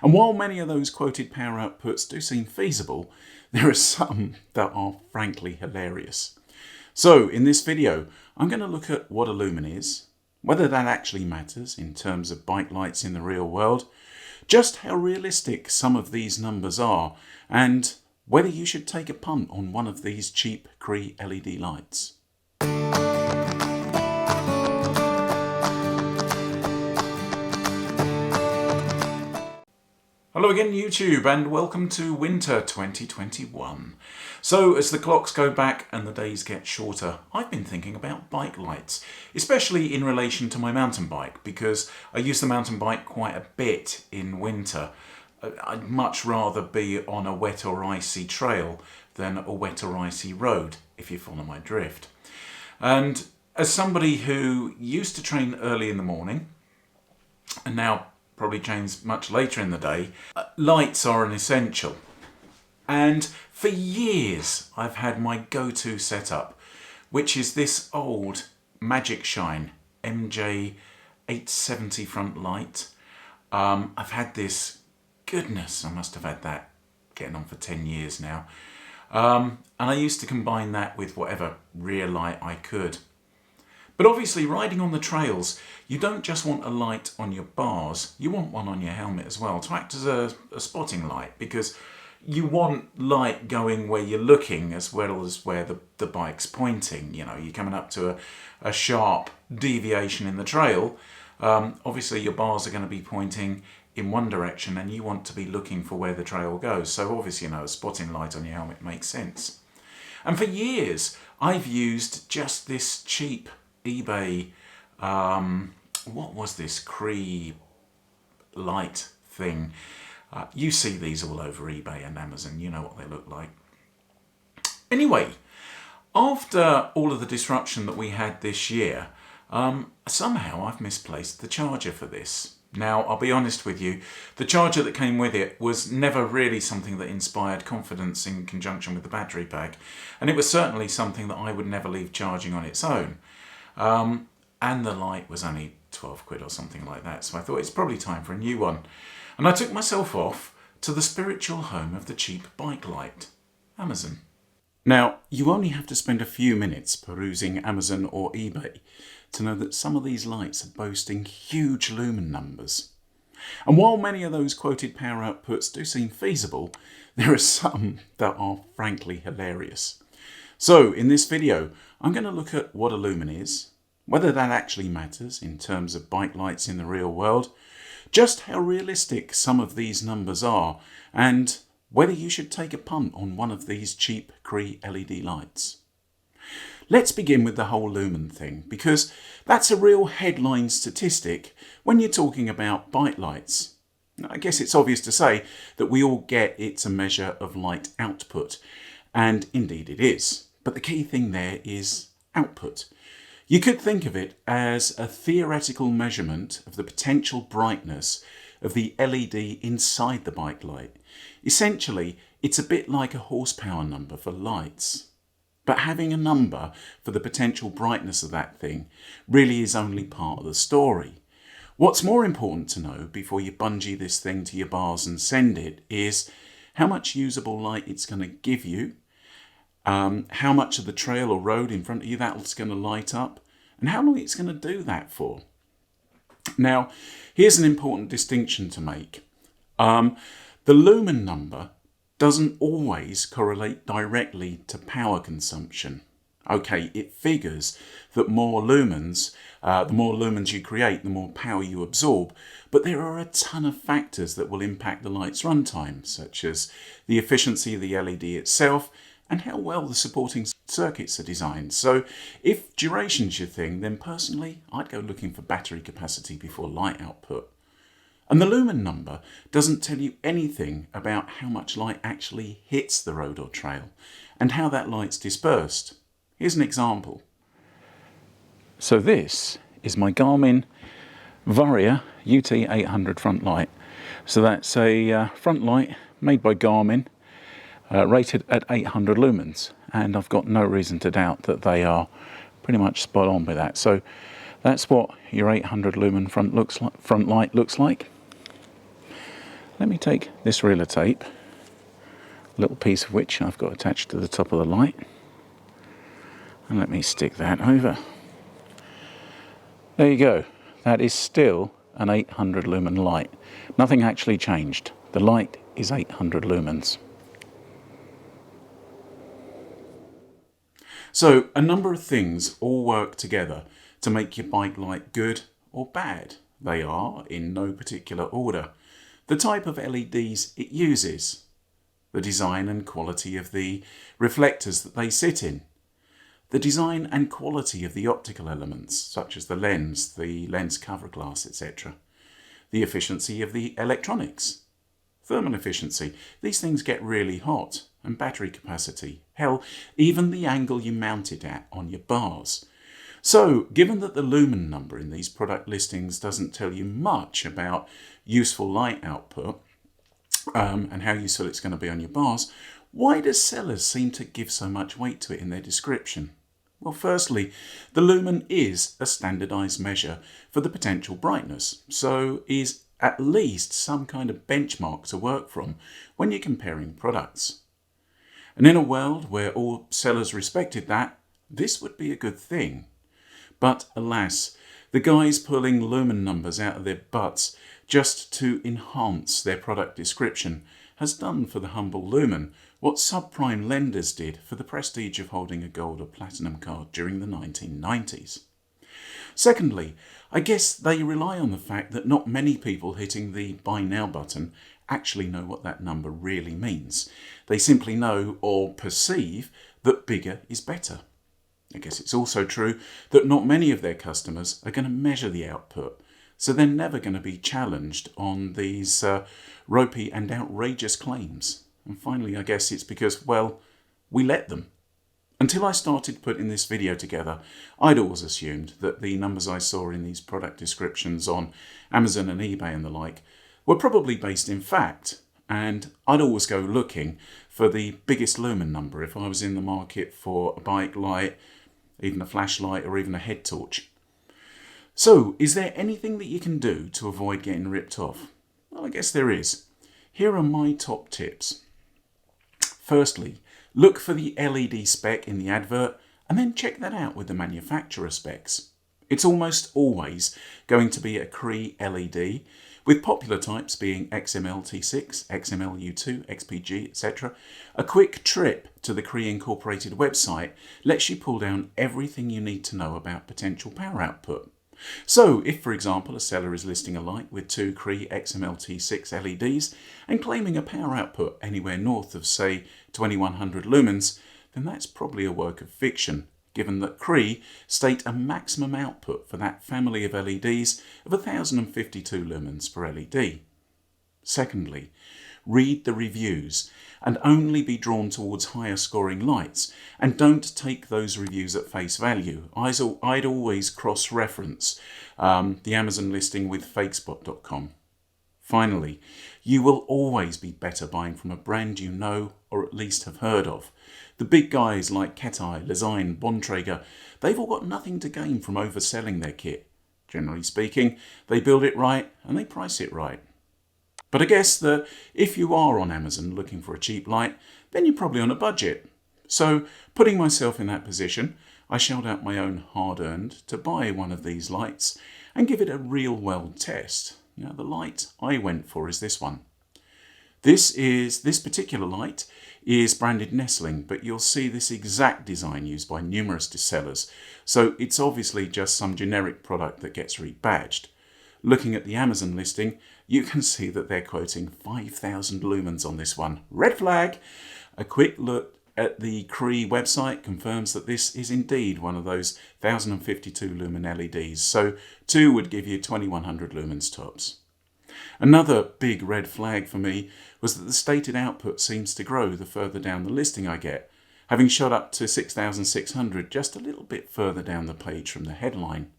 And while many of those quoted power outputs do seem feasible, there are some that are frankly hilarious. So in this video, I'm going to look at what a lumen is, whether that actually matters in terms of bike lights in the real world, just how realistic some of these numbers are, and whether you should take a punt on one of these cheap Cree LED lights. Hello again YouTube, and welcome to winter 2021. So as the clocks go back and the days get shorter, I've been thinking about bike lights, especially in relation to my mountain bike, because I use the mountain bike quite a bit in winter. I'd much rather be on a wet or icy trail than a wet or icy road, if you follow my drift. And as somebody who used to train early in the morning, and now probably trains much later in the day, lights are an essential. And for years I've had my go-to setup, which is this old Magic Shine MJ 870 front light. I've had this, goodness, I must have had that getting on for 10 years now. And I used to combine that with whatever rear light I could. But obviously, riding on the trails, you don't just want a light on your bars, you want one on your helmet as well to act as a spotting light, because you want light going where you're looking as well as where the bike's pointing. You know, you're coming up to a sharp deviation in the trail, obviously your bars are going to be pointing in one direction and you want to be looking for where the trail goes. So obviously, you know, a spotting light on your helmet makes sense. And for years, I've used just this cheap eBay, what was this Cree light thing? You see these all over eBay and Amazon, you know what they look like. Anyway, after all of the disruption that we had this year, somehow I've misplaced the charger for this. Now, I'll be honest with you, the charger that came with it was never really something that inspired confidence in conjunction with the battery pack, and it was certainly something that I would never leave charging on its own. And the light was only 12 quid or something like that, so I thought it's probably time for a new one. And I took myself off to the spiritual home of the cheap bike light, Amazon. Now, you only have to spend a few minutes perusing Amazon or eBay to know that some of these lights are boasting huge lumen numbers. And while many of those quoted power outputs do seem feasible, there are some that are frankly hilarious. So in this video, I'm going to look at what a lumen is, whether that actually matters in terms of bike lights in the real world, just how realistic some of these numbers are, and whether you should take a punt on one of these cheap Cree LED lights. Let's begin with the whole lumen thing, because that's a real headline statistic when you're talking about bike lights. I guess it's obvious to say that we all get it's a measure of light output, and indeed it is. But the key thing there is output. You could think of it as a theoretical measurement of the potential brightness of the LED inside the bike light. Essentially, it's a bit like a horsepower number for lights. But having a number for the potential brightness of that thing really is only part of the story. What's more important to know before you bungee this thing to your bars and send it is how much usable light it's going to give you, how much of the trail or road in front of you that's going to light up, and how long it's going to do that for. Now, here's an important distinction to make. The lumen number doesn't always correlate directly to power consumption. Okay, it figures that the more lumens you create, the more power you absorb, but there are a ton of factors that will impact the light's runtime, such as the efficiency of the LED itself, and how well the supporting circuits are designed. So if duration's your thing, then personally, I'd go looking for battery capacity before light output. And the lumen number doesn't tell you anything about how much light actually hits the road or trail, and how that light's dispersed. Here's an example. So this is my Garmin Varia UT800 front light. So that's a front light made by Garmin, rated at 800 lumens, and I've got no reason to doubt that they are pretty much spot on with that. So that's what your 800 lumen front light looks like. let me take this reel of tape, a little piece of which I've got attached to the top of the light, and let me stick that over. There you go. That is still an 800 lumen light. Nothing actually changed. The light is 800 lumens. So a number of things all work together to make your bike light good or bad. They are in no particular order. The type of LEDs it uses, the design and quality of the reflectors that they sit in, the design and quality of the optical elements, such as the lens cover glass, etc. The efficiency of the electronics, thermal efficiency. These things get really hot, and battery capacity. Hell, even the angle you mount it at on your bars. So, given that the lumen number in these product listings doesn't tell you much about useful light output and how useful it's going to be on your bars, why do sellers seem to give so much weight to it in their description? Well, firstly, the lumen is a standardised measure for the potential brightness, so is at least some kind of benchmark to work from when you're comparing products. And in a world where all sellers respected that, this would be a good thing. But alas, the guys pulling lumen numbers out of their butts just to enhance their product description has done for the humble lumen what subprime lenders did for the prestige of holding a gold or platinum card during the 1990s. Secondly, I guess they rely on the fact that not many people hitting the buy now button actually know what that number really means. They simply know or perceive that bigger is better. I guess it's also true that not many of their customers are going to measure the output, so they're never going to be challenged on these ropey and outrageous claims. And finally, I guess it's because, well, we let them. Until I started putting this video together, I'd always assumed that the numbers I saw in these product descriptions on Amazon and eBay and the like were probably based in fact, and I'd always go looking for the biggest lumen number if I was in the market for a bike light, even a flashlight or even a head torch. So, is there anything that you can do to avoid getting ripped off? Well, I guess there is. Here are my top tips. Firstly, look for the LED spec in the advert and then check that out with the manufacturer specs. It's almost always going to be a Cree LED, with popular types being XML-T6, XML-U2, XPG, etc. A quick trip to the Cree Incorporated website lets you pull down everything you need to know about potential power output. So, if for example a seller is listing a light with two Cree XML-T6 LEDs and claiming a power output anywhere north of, say, 2100 lumens, then that's probably a work of fiction, given that Cree state a maximum output for that family of LEDs of 1052 lumens per LED. Secondly, read the reviews and only be drawn towards higher scoring lights, and don't take those reviews at face value. I'd always cross-reference the Amazon listing with fakespot.com. Finally, you will always be better buying from a brand you know or at least have heard of. The big guys like Ketai, Lezyne, Bontrager, they've all got nothing to gain from overselling their kit. Generally speaking, they build it right and they price it right. But I guess that if you are on Amazon looking for a cheap light, then you're probably on a budget. So, putting myself in that position, I shelled out my own hard-earned to buy one of these lights and give it a real weld test. Now, the light I went for is this one. This particular light is branded Nestling, but you'll see this exact design used by numerous sellers, so it's obviously just some generic product that gets rebadged. Looking at the Amazon listing, you can see that they're quoting 5,000 lumens on this one. Red flag! A quick look at the Cree website confirms that this is indeed one of those 1052 lumen LEDs, so 2 would give you 2100 lumens tops. Another big red flag for me was that the stated output seems to grow the further down the listing I get, having shot up to 6,600 just a little bit further down the page from the headline.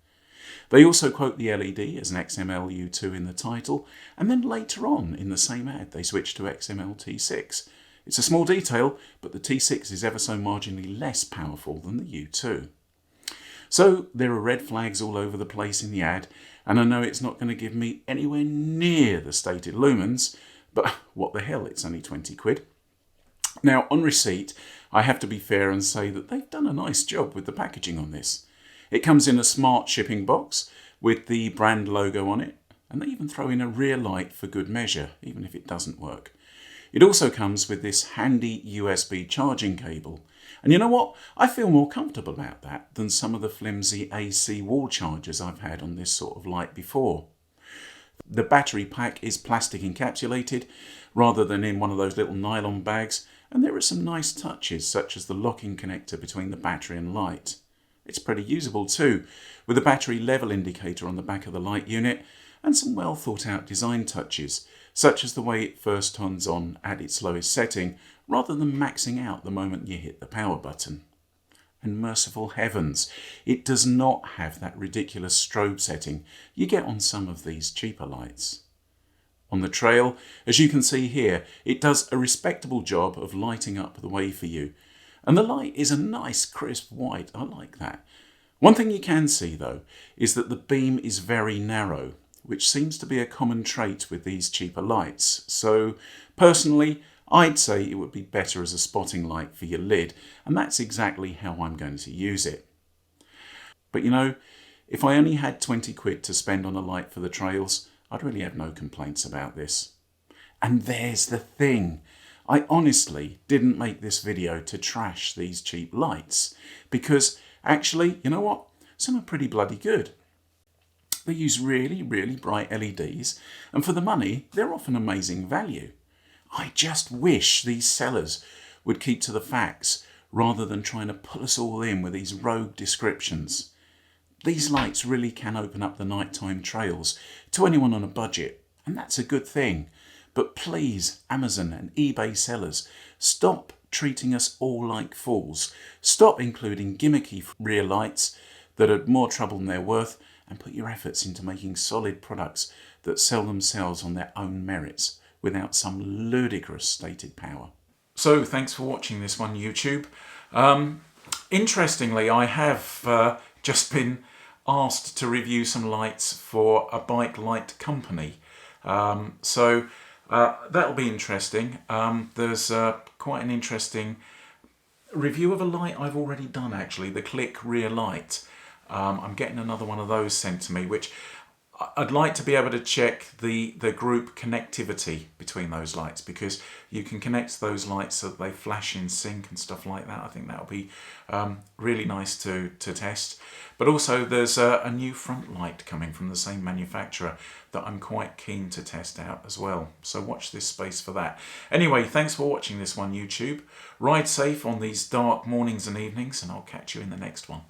They also quote the LED as an XML-U2 in the title, and then later on in the same ad they switch to XML-T6. It's a small detail, but the T6 is ever so marginally less powerful than the U2. So there are red flags all over the place in the ad, and I know it's not going to give me anywhere near the stated lumens, But what the hell, it's only 20 quid. Now, on receipt, I have to be fair and say that they've done a nice job with the packaging on this. It comes in a smart shipping box with the brand logo on it, and they even throw in a rear light for good measure, even if it doesn't work. It also comes with this handy USB charging cable. And you know what? I feel more comfortable about that than some of the flimsy AC wall chargers I've had on this sort of light before. The battery pack is plastic encapsulated rather than in one of those little nylon bags, and there are some nice touches such as the locking connector between the battery and light. It's pretty usable too, with a battery level indicator on the back of the light unit and some well thought out design touches, such as the way it first turns on at its lowest setting rather than maxing out the moment you hit the power button. And merciful heavens, it does not have that ridiculous strobe setting you get on some of these cheaper lights. On the trail, as you can see here, it does a respectable job of lighting up the way for you. And the light is a nice crisp white, I like that. One thing you can see though, is that the beam is very narrow, which seems to be a common trait with these cheaper lights. So personally, I'd say it would be better as a spotting light for your lid, and that's exactly how I'm going to use it. But you know, if I only had 20 quid to spend on a light for the trails, I'd really have no complaints about this. And there's the thing. I honestly didn't make this video to trash these cheap lights, because actually, you know what? Some are pretty bloody good. They use really, really bright LEDs, and for the money, they're often amazing value. I just wish these sellers would keep to the facts rather than trying to pull us all in with these rogue descriptions. These lights really can open up the nighttime trails to anyone on a budget, and that's a good thing. But please, Amazon and eBay sellers, stop treating us all like fools. Stop including gimmicky rear lights that are more trouble than they're worth, and put your efforts into making solid products that sell themselves on their own merits without some ludicrous stated power. So thanks for watching this one, YouTube. Interestingly, I have just been asked to review some lights for a bike light company. So that'll be interesting. There's quite an interesting review of a light I've already done, actually, the Click rear light. I'm getting another one of those sent to me, which I'd like to be able to check the group connectivity between those lights, because you can connect those lights so that they flash in sync and stuff like that. I think that'll be really nice to test. But also there's a new front light coming from the same manufacturer that I'm quite keen to test out as well. So watch this space for that. Anyway, thanks for watching this one, YouTube. Ride safe on these dark mornings and evenings, and I'll catch you in the next one.